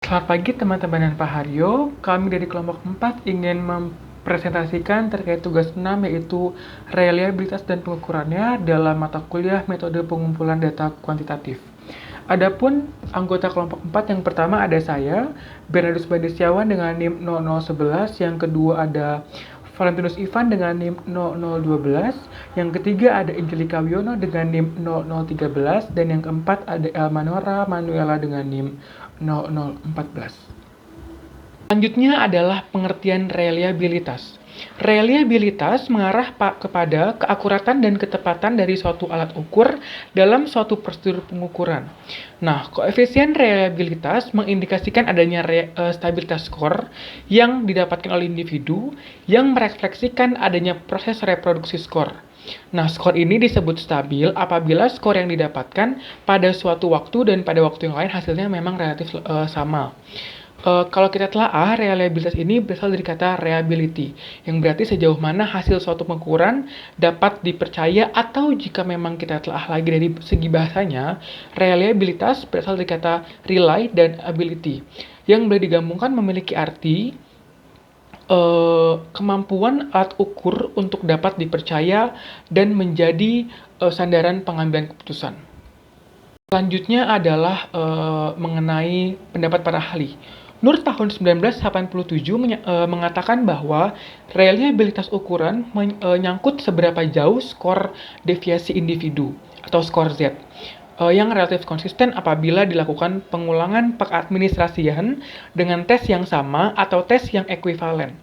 Selamat pagi teman-teman dan Pak Haryo. Kami dari kelompok 4 ingin mempresentasikan terkait tugas 6 yaitu reliabilitas dan pengukurannya dalam mata kuliah metode pengumpulan data kuantitatif. Adapun anggota kelompok 4 yang pertama ada saya, Bernardus Bandistiawan dengan NIM 0011, yang kedua ada Valentinus Ivan dengan NIM 0012, yang ketiga ada Angelika Wiono dengan NIM 0013, dan yang keempat ada Elmanora Manuela dengan NIM 0014. Selanjutnya adalah pengertian reliabilitas. Reliabilitas mengarah kepada keakuratan dan ketepatan dari suatu alat ukur dalam suatu prosedur pengukuran. Nah, koefisien reliabilitas mengindikasikan adanya stabilitas skor yang didapatkan oleh individu yang merefleksikan adanya proses reproduksi skor. Nah, skor ini disebut stabil apabila skor yang didapatkan pada suatu waktu dan pada waktu yang lain hasilnya memang relatif sama. Kalau kita telaah, reliabilitas ini berasal dari kata reliability, yang berarti sejauh mana hasil suatu pengukuran dapat dipercaya, atau jika memang kita telaah lagi dari segi bahasanya, reliabilitas berasal dari kata rely dan ability, yang boleh digabungkan memiliki arti kemampuan alat ukur untuk dapat dipercaya dan menjadi sandaran pengambilan keputusan. Selanjutnya adalah mengenai pendapat para ahli. Nur tahun 1987 mengatakan bahwa reliabilitas ukuran menyangkut seberapa jauh skor deviasi individu atau skor Z yang relatif konsisten apabila dilakukan pengulangan pengadministrasian dengan tes yang sama atau tes yang ekuivalen.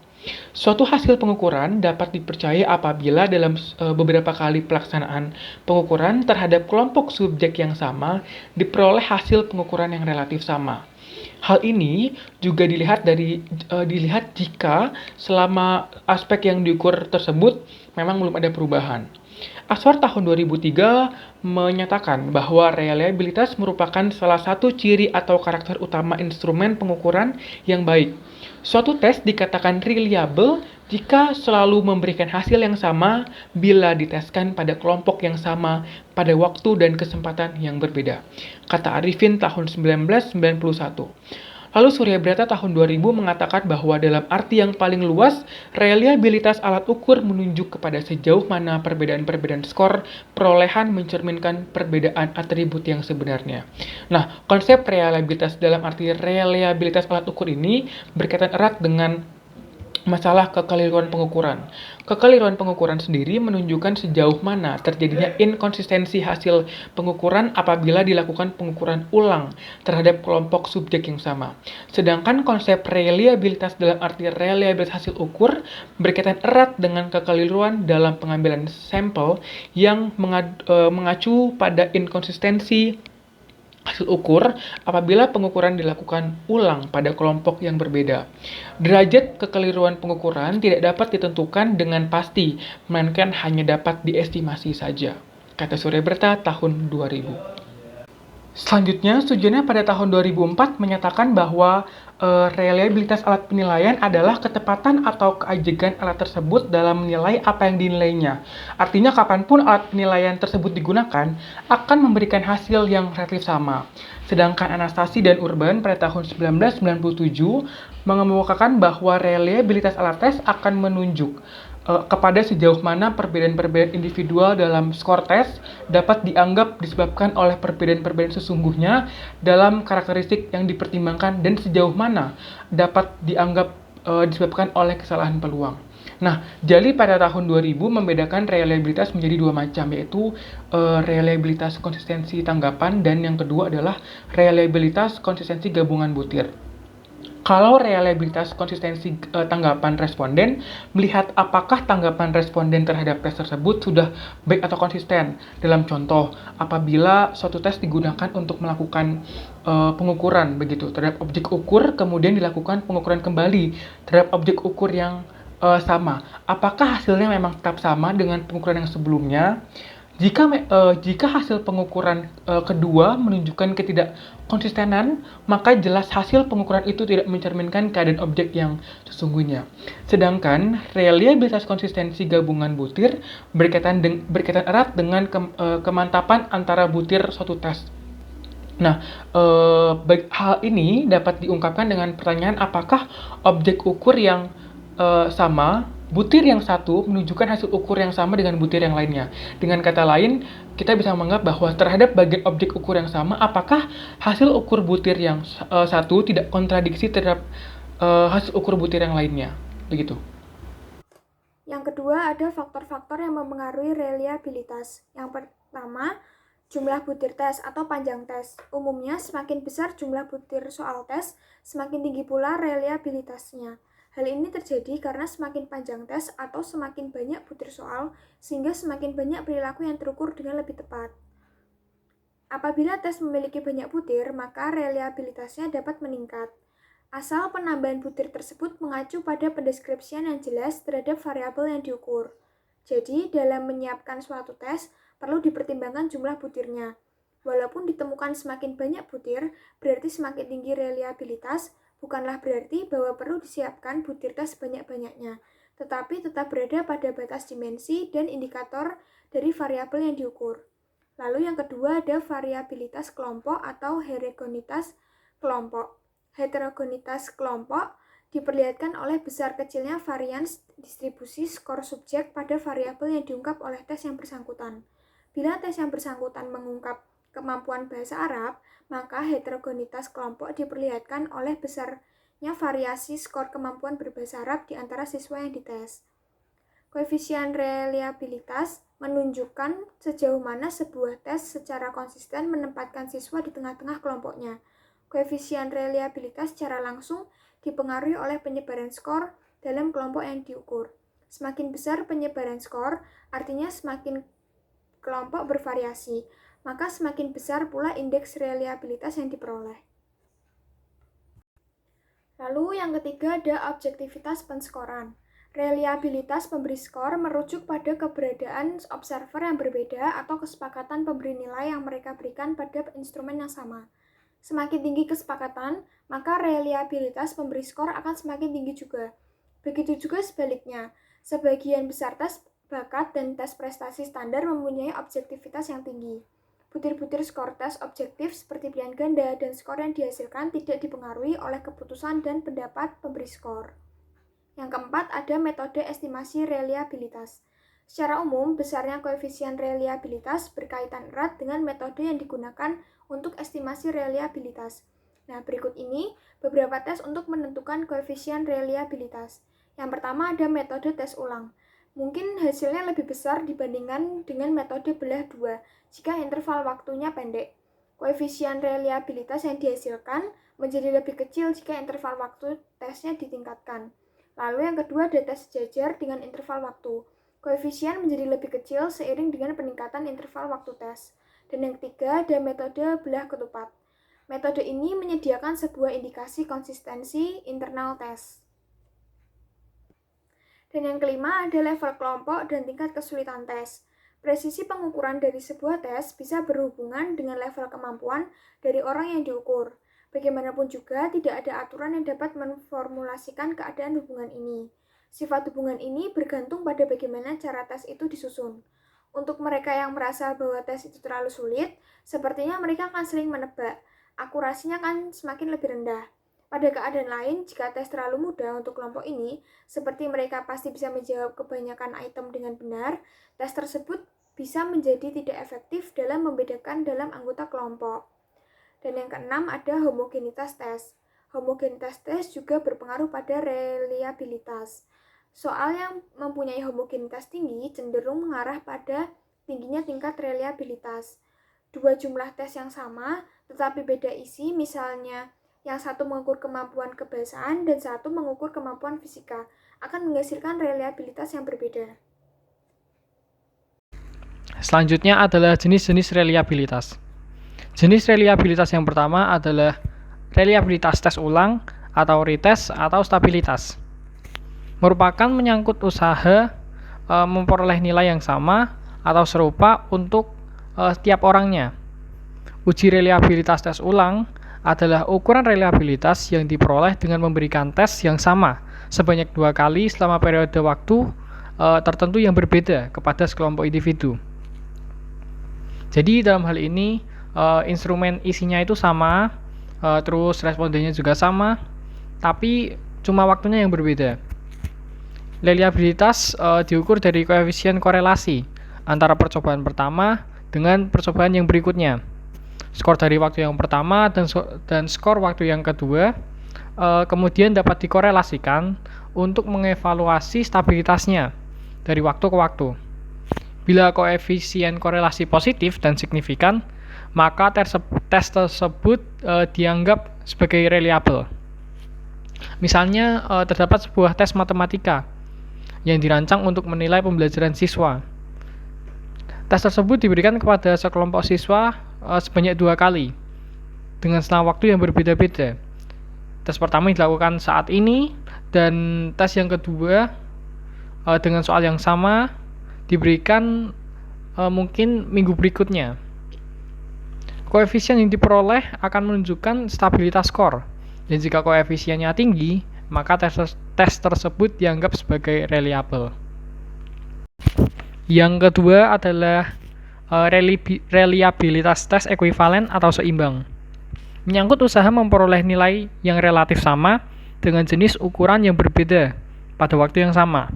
Suatu hasil pengukuran dapat dipercaya apabila dalam beberapa kali pelaksanaan pengukuran terhadap kelompok subjek yang sama diperoleh hasil pengukuran yang relatif sama. Hal ini juga dilihat jika selama aspek yang diukur tersebut memang belum ada perubahan. Aswar tahun 2003 menyatakan bahwa reliabilitas merupakan salah satu ciri atau karakter utama instrumen pengukuran yang baik. Suatu tes dikatakan reliable jika selalu memberikan hasil yang sama bila diteskan pada kelompok yang sama pada waktu dan kesempatan yang berbeda, kata Arifin tahun 1991. Lalu Surya Brata tahun 2000 mengatakan bahwa dalam arti yang paling luas, reliabilitas alat ukur menunjuk kepada sejauh mana perbedaan-perbedaan skor perolehan mencerminkan perbedaan atribut yang sebenarnya. Nah, konsep reliabilitas dalam arti reliabilitas alat ukur ini berkaitan erat dengan masalah kekeliruan pengukuran. Kekeliruan pengukuran sendiri menunjukkan sejauh mana terjadinya inkonsistensi hasil pengukuran apabila dilakukan pengukuran ulang terhadap kelompok subjek yang sama. Sedangkan konsep reliabilitas dalam arti reliabilitas hasil ukur berkaitan erat dengan kekeliruan dalam pengambilan sampel yang mengacu pada inkonsistensi hasil ukur apabila pengukuran dilakukan ulang pada kelompok yang berbeda. Derajat kekeliruan pengukuran tidak dapat ditentukan dengan pasti, melainkan hanya dapat diestimasi saja, kata Surya Brata tahun 2000. Selanjutnya, studinya pada tahun 2004 menyatakan bahwa reliabilitas alat penilaian adalah ketepatan atau keajegan alat tersebut dalam menilai apa yang dinilainya. Artinya, kapanpun alat penilaian tersebut digunakan, akan memberikan hasil yang relatif sama. Sedangkan Anastasi dan Urban pada tahun 1997 mengemukakan bahwa reliabilitas alat tes akan menunjuk kepada sejauh mana perbedaan-perbedaan individual dalam skor tes dapat dianggap disebabkan oleh perbedaan-perbedaan sesungguhnya dalam karakteristik yang dipertimbangkan dan sejauh mana dapat dianggap disebabkan oleh kesalahan peluang. Nah, jadi pada tahun 2000 membedakan reliabilitas menjadi dua macam, yaitu reliabilitas konsistensi tanggapan dan yang kedua adalah reliabilitas konsistensi gabungan butir. Kalau reliabilitas konsistensi tanggapan responden melihat apakah tanggapan responden terhadap tes tersebut sudah baik atau konsisten. Dalam contoh, apabila suatu tes digunakan untuk melakukan pengukuran begitu terhadap objek ukur, kemudian dilakukan pengukuran kembali terhadap objek ukur yang sama. Apakah hasilnya memang tetap sama dengan pengukuran yang sebelumnya? Jika hasil pengukuran kedua menunjukkan ketidakkonsistenan, maka jelas hasil pengukuran itu tidak mencerminkan keadaan objek yang sesungguhnya. Sedangkan reliabilitas konsistensi gabungan butir berkaitan erat dengan kemantapan antara butir suatu tes. Nah, hal ini dapat diungkapkan dengan pertanyaan apakah objek ukur yang sama, butir yang satu menunjukkan hasil ukur yang sama dengan butir yang lainnya. Dengan kata lain, kita bisa menganggap bahwa terhadap bagian objek ukur yang sama, apakah hasil ukur butir yang satu tidak kontradiksi terhadap hasil ukur butir yang lainnya. Begitu. Yang kedua, ada faktor-faktor yang mempengaruhi reliabilitas. Yang pertama, jumlah butir tes atau panjang tes. Umumnya, semakin besar jumlah butir soal tes, semakin tinggi pula reliabilitasnya. Hal ini terjadi karena semakin panjang tes atau semakin banyak butir soal, sehingga semakin banyak perilaku yang terukur dengan lebih tepat. Apabila tes memiliki banyak butir, maka reliabilitasnya dapat meningkat. Asal penambahan butir tersebut mengacu pada pendeskripsian yang jelas terhadap variabel yang diukur. Jadi, dalam menyiapkan suatu tes, perlu dipertimbangkan jumlah butirnya. Walaupun ditemukan semakin banyak butir, berarti semakin tinggi reliabilitas, bukanlah berarti bahwa perlu disiapkan butir tes sebanyak-banyaknya, tetapi tetap berada pada batas dimensi dan indikator dari variabel yang diukur. Lalu yang kedua ada variabilitas kelompok atau heterogenitas kelompok. Heterogenitas kelompok diperlihatkan oleh besar kecilnya varians distribusi skor subjek pada variabel yang diungkap oleh tes yang bersangkutan. Bila tes yang bersangkutan mengungkap kemampuan bahasa Arab, maka heterogenitas kelompok diperlihatkan oleh besarnya variasi skor kemampuan berbahasa Arab di antara siswa yang dites. Koefisien reliabilitas menunjukkan sejauh mana sebuah tes secara konsisten menempatkan siswa di tengah-tengah kelompoknya. Koefisien reliabilitas secara langsung dipengaruhi oleh penyebaran skor dalam kelompok yang diukur. Semakin besar penyebaran skor, artinya semakin kelompok bervariasi, maka semakin besar pula indeks reliabilitas yang diperoleh. Lalu yang ketiga ada objektivitas penskoran. Reliabilitas pemberi skor merujuk pada keberadaan observer yang berbeda atau kesepakatan pemberi nilai yang mereka berikan pada instrumen yang sama. Semakin tinggi kesepakatan, maka reliabilitas pemberi skor akan semakin tinggi juga. Begitu juga sebaliknya, sebagian besar tes bakat dan tes prestasi standar mempunyai objektivitas yang tinggi. Butir-butir skor tes objektif seperti pilihan ganda dan skor yang dihasilkan tidak dipengaruhi oleh keputusan dan pendapat pemberi skor. Yang keempat, ada metode estimasi reliabilitas. Secara umum, besarnya koefisien reliabilitas berkaitan erat dengan metode yang digunakan untuk estimasi reliabilitas. Nah, berikut ini beberapa tes untuk menentukan koefisien reliabilitas. Yang pertama ada metode tes ulang. Mungkin hasilnya lebih besar dibandingkan dengan metode belah dua jika interval waktunya pendek. Koefisien reliabilitas yang dihasilkan menjadi lebih kecil jika interval waktu tesnya ditingkatkan. Lalu yang kedua ada tes sejajar dengan interval waktu. Koefisien menjadi lebih kecil seiring dengan peningkatan interval waktu tes. Dan yang ketiga ada metode belah ketupat. Metode ini menyediakan sebuah indikasi konsistensi internal tes. Dan yang kelima ada level kelompok dan tingkat kesulitan tes. Presisi pengukuran dari sebuah tes bisa berhubungan dengan level kemampuan dari orang yang diukur. Bagaimanapun juga, tidak ada aturan yang dapat memformulasikan keadaan hubungan ini. Sifat hubungan ini bergantung pada bagaimana cara tes itu disusun. Untuk mereka yang merasa bahwa tes itu terlalu sulit, sepertinya mereka akan sering menebak. Akurasinya akan semakin lebih rendah. Pada keadaan lain, jika tes terlalu mudah untuk kelompok ini, seperti mereka pasti bisa menjawab kebanyakan item dengan benar, tes tersebut bisa menjadi tidak efektif dalam membedakan dalam anggota kelompok. Dan yang keenam ada homogenitas tes. Homogenitas tes juga berpengaruh pada reliabilitas. Soal yang mempunyai homogenitas tinggi cenderung mengarah pada tingginya tingkat reliabilitas. Dua jumlah tes yang sama, tetapi beda isi, misalnya yang satu mengukur kemampuan kebahasaan dan satu mengukur kemampuan fisika, akan menghasilkan reliabilitas yang berbeda. Selanjutnya adalah jenis-jenis reliabilitas. Jenis reliabilitas yang pertama adalah reliabilitas tes ulang atau retest atau stabilitas. Merupakan menyangkut usaha memperoleh nilai yang sama atau serupa untuk setiap orangnya. Uji reliabilitas tes ulang adalah ukuran reliabilitas yang diperoleh dengan memberikan tes yang sama sebanyak 2 kali selama periode waktu tertentu yang berbeda kepada sekelompok individu. Jadi dalam hal ini instrumen isinya itu sama, terus respondennya juga sama, tapi cuma waktunya yang berbeda. Reliabilitas diukur dari koefisien korelasi antara percobaan pertama dengan percobaan yang berikutnya. Skor dari waktu yang pertama dan skor waktu yang kedua kemudian dapat dikorelasikan untuk mengevaluasi stabilitasnya dari waktu ke waktu. Bila koefisien korelasi positif dan signifikan, maka tes tersebut dianggap sebagai reliable. Misalnya, terdapat sebuah tes matematika yang dirancang untuk menilai pembelajaran siswa. Tes tersebut diberikan kepada sekelompok siswa sebanyak 2 kali dengan selang waktu yang berbeda-beda. Tes pertama dilakukan saat ini, dan tes yang kedua dengan soal yang sama diberikan mungkin minggu berikutnya. Koefisien yang diperoleh akan menunjukkan stabilitas skor, dan jika koefisiennya tinggi, maka tes tersebut dianggap sebagai reliable. Yang kedua adalah reliabilitas tes ekuivalen atau seimbang. Menyangkut usaha memperoleh nilai yang relatif sama dengan jenis ukuran yang berbeda pada waktu yang sama.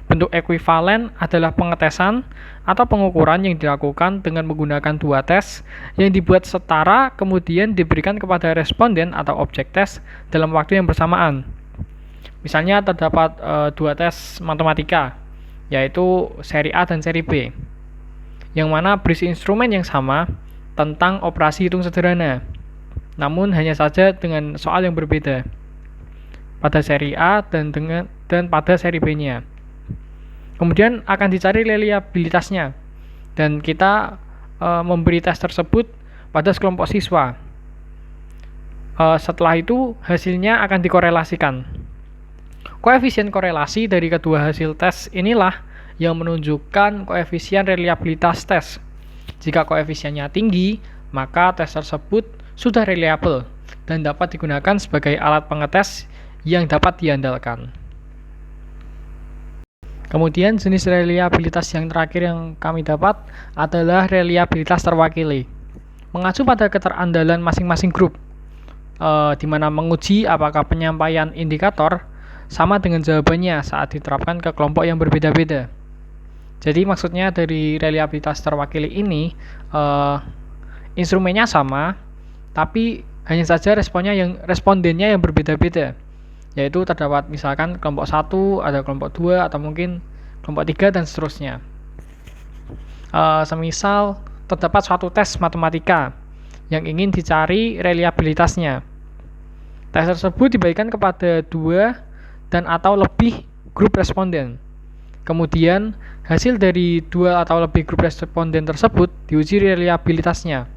Bentuk ekuivalen adalah pengetesan atau pengukuran yang dilakukan dengan menggunakan 2 tes yang dibuat setara kemudian diberikan kepada responden atau objek tes dalam waktu yang bersamaan. Misalnya terdapat 2 tes matematika, yaitu seri A dan seri B, yang mana berisi instrumen yang sama tentang operasi hitung sederhana, namun hanya saja dengan soal yang berbeda pada seri A dan pada seri B-nya. Kemudian akan dicari reliabilitasnya, dan kita memberi tes tersebut pada sekelompok siswa. Setelah itu hasilnya akan dikorelasikan. Koefisien korelasi dari kedua hasil tes inilah yang menunjukkan koefisien reliabilitas tes. Jika koefisiennya tinggi, maka tes tersebut sudah reliable dan dapat digunakan sebagai alat pengetes yang dapat diandalkan. Kemudian jenis reliabilitas yang terakhir yang kami dapat adalah reliabilitas terwakili. Mengacu pada keterandalan masing-masing grup, di mana menguji apakah penyampaian indikator sama dengan jawabannya saat diterapkan ke kelompok yang berbeda-beda. Jadi maksudnya dari reliabilitas terwakili ini, instrumennya sama, tapi hanya saja respondennya yang berbeda-beda, yaitu terdapat misalkan kelompok 1, ada kelompok 2, atau mungkin kelompok 3 dan seterusnya. Semisal terdapat suatu tes matematika yang ingin dicari reliabilitasnya. Tes tersebut dibagikan kepada 2 dan atau lebih grup responden. Kemudian hasil dari 2 atau lebih grup responden tersebut diuji reliabilitasnya.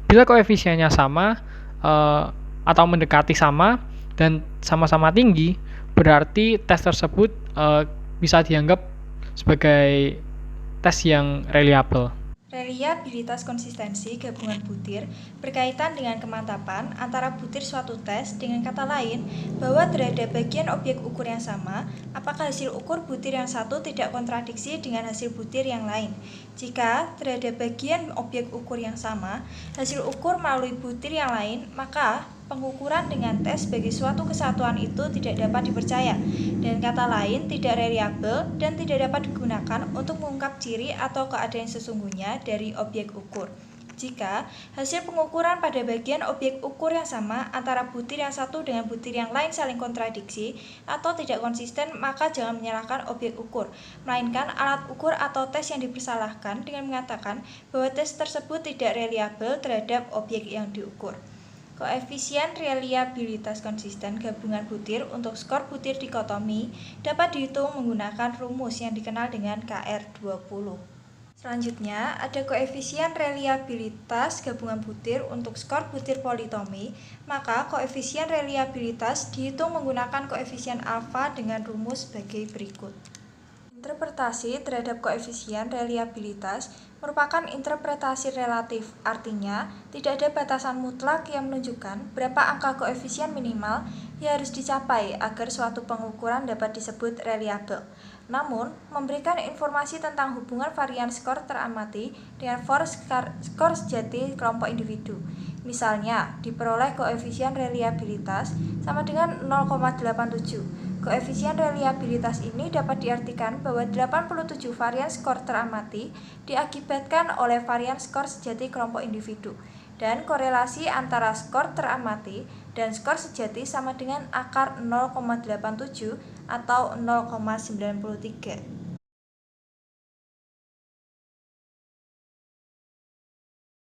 Bila koefisiennya sama atau mendekati sama dan sama-sama tinggi, berarti tes tersebut bisa dianggap sebagai tes yang reliable. Reliabilitas konsistensi gabungan butir berkaitan dengan kemantapan antara butir suatu tes, dengan kata lain, bahwa terhadap bagian objek ukur yang sama, apakah hasil ukur butir yang satu tidak kontradiksi dengan hasil butir yang lain. Jika terhadap bagian objek ukur yang sama, hasil ukur melalui butir yang lain, maka pengukuran dengan tes sebagai suatu kesatuan itu tidak dapat dipercaya, dan kata lain tidak reliable dan tidak dapat digunakan untuk mengungkap ciri atau keadaan sesungguhnya dari objek ukur. Jika hasil pengukuran pada bagian objek ukur yang sama antara butir yang satu dengan butir yang lain saling kontradiksi atau tidak konsisten, maka jangan menyalahkan objek ukur, melainkan alat ukur atau tes yang dipersalahkan dengan mengatakan bahwa tes tersebut tidak reliable terhadap objek yang diukur. Koefisien reliabilitas konsisten gabungan butir untuk skor butir dikotomi dapat dihitung menggunakan rumus yang dikenal dengan KR20. Selanjutnya, ada koefisien reliabilitas gabungan butir untuk skor butir politomi, maka koefisien reliabilitas dihitung menggunakan koefisien alfa dengan rumus sebagai berikut. Interpretasi terhadap koefisien reliabilitas merupakan interpretasi relatif, artinya tidak ada batasan mutlak yang menunjukkan berapa angka koefisien minimal yang harus dicapai agar suatu pengukuran dapat disebut reliabel. Namun, memberikan informasi tentang hubungan varian skor teramati dengan skor sejati kelompok individu. Misalnya, diperoleh koefisien reliabilitas sama dengan 0,87. Koefisien reliabilitas ini dapat diartikan bahwa 87 varian skor teramati diakibatkan oleh varian skor sejati kelompok individu, dan korelasi antara skor teramati dan skor sejati sama dengan akar 0,87 atau 0,93.